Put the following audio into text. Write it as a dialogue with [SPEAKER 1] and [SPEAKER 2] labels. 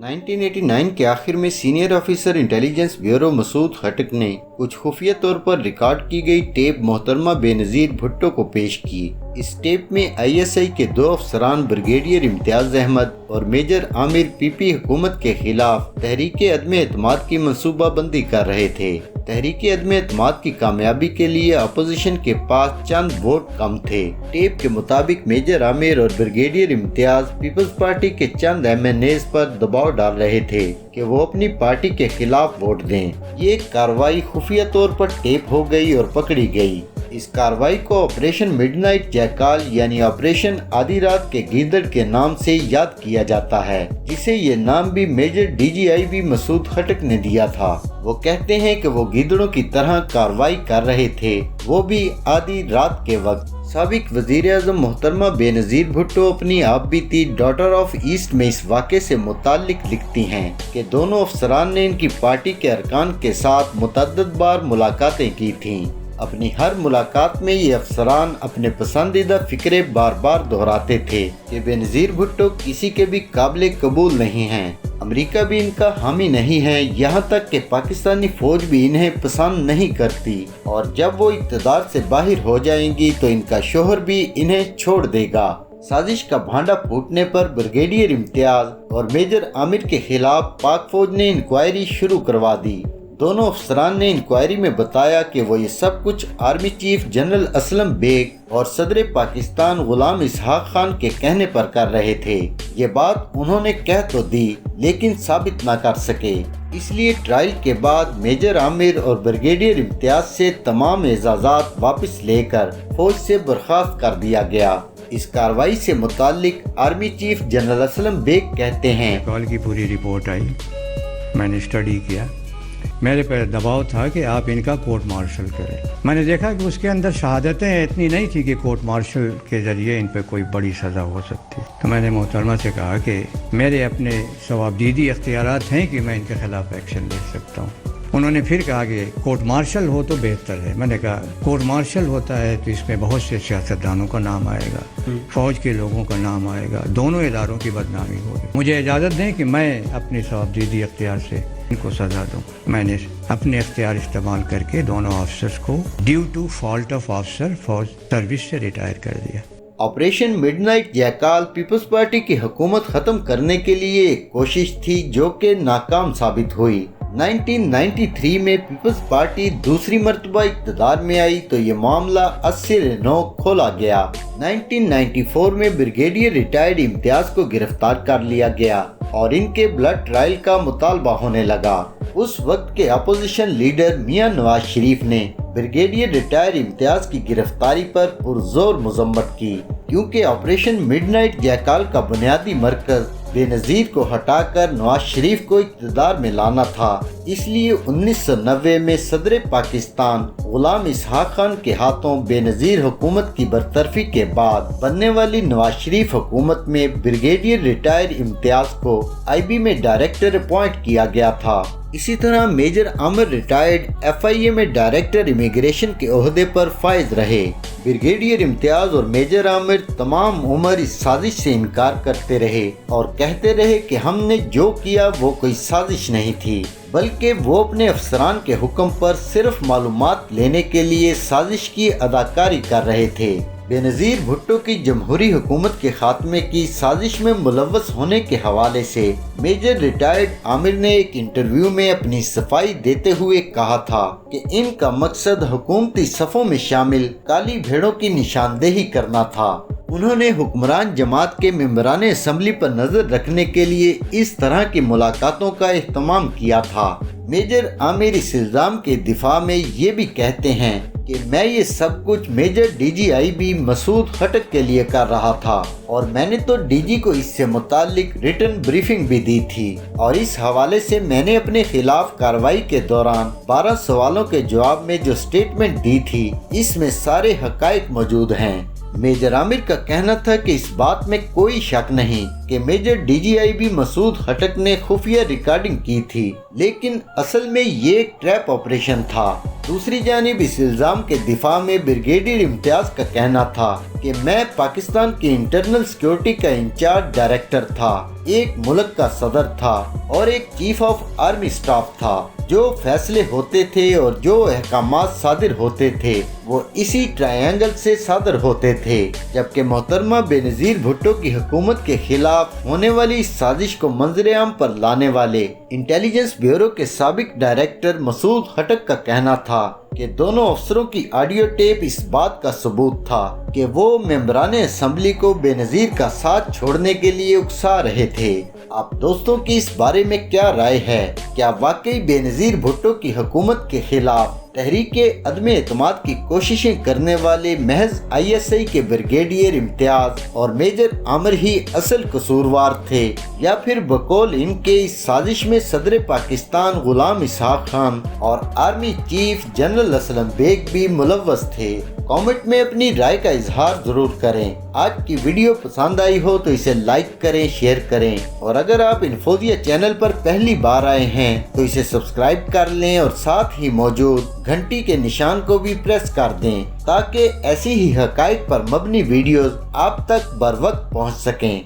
[SPEAKER 1] 1989 के आखिर में senior officer intelligence bureau Masood Khattak ने कुछ खुफिया तौर पर रिकॉर्ड की गई टेप मोहतरमा बेनज़ीर भुट्टो को पेश की। इस टेप में आईएसआई के दो अफसरान ब्रिगेडियर इम्तियाज अहमद और मेजर आमिर पीपी हुकूमत के खिलाफ तहरीक अदम एतमाद की मनसूबाबंदी कर रहे थे। तहरीक अदम एतमाद की कामयाबी के लिए अपोजिशन के पास चंद वोट कम थे। टेप के मुताबिक मेजर आमिर और ब्रिगेडियर इम्तियाज पीपल्स पार्टी के चंद एमएनएज पर दबाव डाल रहे थे कि वो अपनी पार्टी के खिलाफ वोट दें। ये कार्रवाई खुफिया तौर पर टेप हो गई और पकड़ी गई। इस कार्रवाई को ऑपरेशन मिडनाइट जैकाल यानी ऑपरेशन आधी रात के गीदड़ के नाम से याद किया जाता है, जिसे ये नाम भी मेजर डीजीआईबी मसूद खटक ने दिया था। वो कहते हैं कि वो गीदड़ों की तरह कार्रवाई कर रहे थे, वो भी आधी रात के वक्त। साबिक वज़ीर-ए-आज़म मोहतरमा बेनज़ीर भुट्टो अपनी आप बीती डॉटर ऑफ ईस्ट में इस वाक़े से मुताल्लिक लिखती हैं कि दोनों अफसरान ने इनकी पार्टी के अरकान के साथ मुतअद्दिद बार मुलाकातें की थीं। अपनी हर मुलाकात में ये अफसरान अपने पसंदीदा फिक्रे बार बार दोहराते थे कि बेनज़ीर भुट्टो किसी के भी काबिल कबूल नहीं हैं, अमेरिका भी इनका हामी नहीं है, यहाँ तक कि पाकिस्तानी फौज भी इन्हें पसंद नहीं करती और जब वो इक़्तिदार से बाहर हो जाएंगी तो इनका शोहर भी इन्हें छोड़ देगा। साजिश का भांडा फूटने पर ब्रिगेडियर इम्तियाज और मेजर आमिर के खिलाफ पाक फौज ने इंक्वायरी शुरू करवा दी। दोनों अफसरान ने इंक्वायरी में बताया कि वो ये सब कुछ army chief general Aslam Beg और सदर पाकिस्तान गुलाम इसहाक खान के कहने पर कर रहे थे। ये बात उन्होंने कह तो दी लेकिन साबित न कर सके, इसलिए ट्रायल के बाद मेजर आमिर और ब्रिगेडियर इम्तियाज से तमाम एजाज़ात वापस लेकर फौज से बर्खास्त कर दिया गया। इस कार्रवाई से मुताल्लिक army chief general Aslam Beg कहते हैं,
[SPEAKER 2] कॉल की पूरी रिपोर्ट आई, मैंने स्टडी किया, मेरे पर दबाव था कि आप इनका कोर्ट मार्शल करें। मैंने देखा कि उसके अंदर शहादतें इतनी नहीं थी कि कोर्ट मार्शल के ज़रिए इन पर कोई बड़ी सज़ा हो सकती। तो मैंने मोहतरमा से कहा कि मेरे अपने सवाबदीदी इख्तियारात हैं कि मैं इनके ख़िलाफ़ एक्शन ले सकता हूँ। उन्होंने फिर कहा कि कोर्ट मार्शल हो तो बेहतर है। मैंने कहा कोर्ट मार्शल होता है तो इसमें बहुत से सियासतदानों का नाम आएगा, फ़ौज के लोगों का नाम आएगा, दोनों इदारों की बदनामी होगी। मुझे इजाज़त दें कि मैं अपने सवाबदीदी इख्तियार से इनको सज़ा दूँ। मैंने अपने इख्तियार इस्तेमाल करके दोनों ऑफिसर्स को due to fault of officer फौज सर्विस से रिटायर कर दिया।
[SPEAKER 1] Operation Midnight Jackal Peoples Party की हुकूमत ख़त्म करने के लिए एक कोशिश थी जो कि नाकाम साबित हुई। 1993 में पीपल्स पार्टी दूसरी मरतबा इक़्तिदार में आई तो ये मामला 80 खोला गया। 1994 में ब्रिगेडियर रिटायर्ड इम्तियाज को गिरफ्तार कर लिया गया और इनके ब्लड ट्रायल का मुतालबा होने लगा। उस वक्त के अपोजिशन लीडर मियां नवाज शरीफ ने ब्रिगेडियर रिटायर्ड इम्तियाज की गिरफ्तारी पर पुरजोर मजम्मत की, क्योंकि ऑपरेशन मिडनाइट जैकाल का बुनियादी मरकज बेनज़ीर को हटाकर नवाज शरीफ को इक़्तिदार में लाना था। इसलिए 1990 में सदर पाकिस्तान गुलाम इसहाक खान के हाथों बेनज़ीर हुकूमत की बरतरफी के बाद बनने वाली नवाज शरीफ हुकूमत में ब्रिगेडियर रिटायर्ड इम्तियाज को आईबी में डायरेक्टर अपॉइंट किया गया था। इसी तरह मेजर आमिर रिटायर्ड एफआईए में डायरेक्टर इमिग्रेशन के ओहदे पर फायज रहे। ब्रिगेडियर इम्तियाज और मेजर आमिर तमाम उम्र इस साजिश से इनकार करते रहे और कहते रहे कि हमने जो किया वो कोई साजिश नहीं थी, बल्कि वो अपने अफसरान के हुक्म पर सिर्फ मालूमात लेने के लिए साजिश की अदाकारी कर रहे थे। बेनज़ीर भुट्टो की जमहूरी हुकूमत के खात्मे की साजिश में मुलव्वस होने के हवाले से मेजर रिटायर्ड आमिर ने एक इंटरव्यू में अपनी सफाई देते हुए कहा था कि इनका मकसद हुकूमती सफ़ों में शामिल काली भेड़ों की निशानदेही करना था। उन्होंने हुक्मरान जमात के मेंबरान असम्बली पर नजर रखने के लिए इस तरह की मुलाकातों का एहतमाम किया था। मेजर आमिर इस इल्ज़ाम के दिफा में ये भी कहते हैं कि मैं ये सब कुछ मेजर डीजीआईबी मसूद खटक के लिए कर रहा था और मैंने तो डीजी को इससे मुताल्लिक रिटन ब्रीफिंग भी दी थी और इस हवाले से मैंने अपने खिलाफ कार्रवाई के दौरान 12 सवालों के जवाब में जो स्टेटमेंट दी थी इसमें सारे हकायक मौजूद हैं। मेजर आमिर का कहना था कि इस बात में कोई शक नहीं कि मेजर डीजीआईबी मसूद खटक ने खुफिया रिकॉर्डिंग की थी, लेकिन असल में ये एक ट्रैप ऑपरेशन था दूसरी जानिब इस इल्जाम के दिफा में ब्रिगेडियर इम्तियाज का कहना था कि मैं पाकिस्तान की इंटरनल सिक्योरिटी का इंचार्ज डायरेक्टर था, एक मुल्क का सदर था और एक चीफ ऑफ आर्मी स्टाफ था। जो फैसले होते थे और जो अहकामात सादिर होते थे वो इसी ट्रायंगल से सादर होते थे। जबकि मोहतरमा बेनज़ीर भुट्टो की हुकूमत के खिलाफ होने वाली इस साजिश को मंजर-ए-आम पर लाने वाले इंटेलिजेंस ब्यूरो के साबिक डायरेक्टर मसूद खटक का कहना था कि दोनों अफसरों की ऑडियो टेप इस बात का सबूत था कि वो मेंबरान असेंबली को बेनज़ीर का साथ छोड़ने के लिए उकसा रहे थे। आप दोस्तों की इस बारे में क्या राय है? क्या वाकई बेनज़ीर भुट्टो की हुकूमत के खिलाफ तहरीके अदम एतमाद की कोशिशें करने वाले महज ISI के ब्रिगेडियर इम्तियाज और मेजर आमिर ही असल कसूरवार थे, या फिर बकौल इनके इस साजिश में सदर पाकिस्तान गुलाम इसहाक खान और army chief general Aslam Beg भी मुलव्वस थे? कमेंट में अपनी राय का इजहार जरूर करें। आज की वीडियो पसंद आई हो तो इसे लाइक करें, शेयर करें, और अगर आप इन्फोजिया चैनल पर पहली बार आए हैं तो इसे सब्सक्राइब कर लें और साथ ही मौजूद घंटी के निशान को भी प्रेस कर दें ताकि ऐसी ही हकाइक पर मबनी वीडियोस आप तक बर वक्त पहुँच सकें।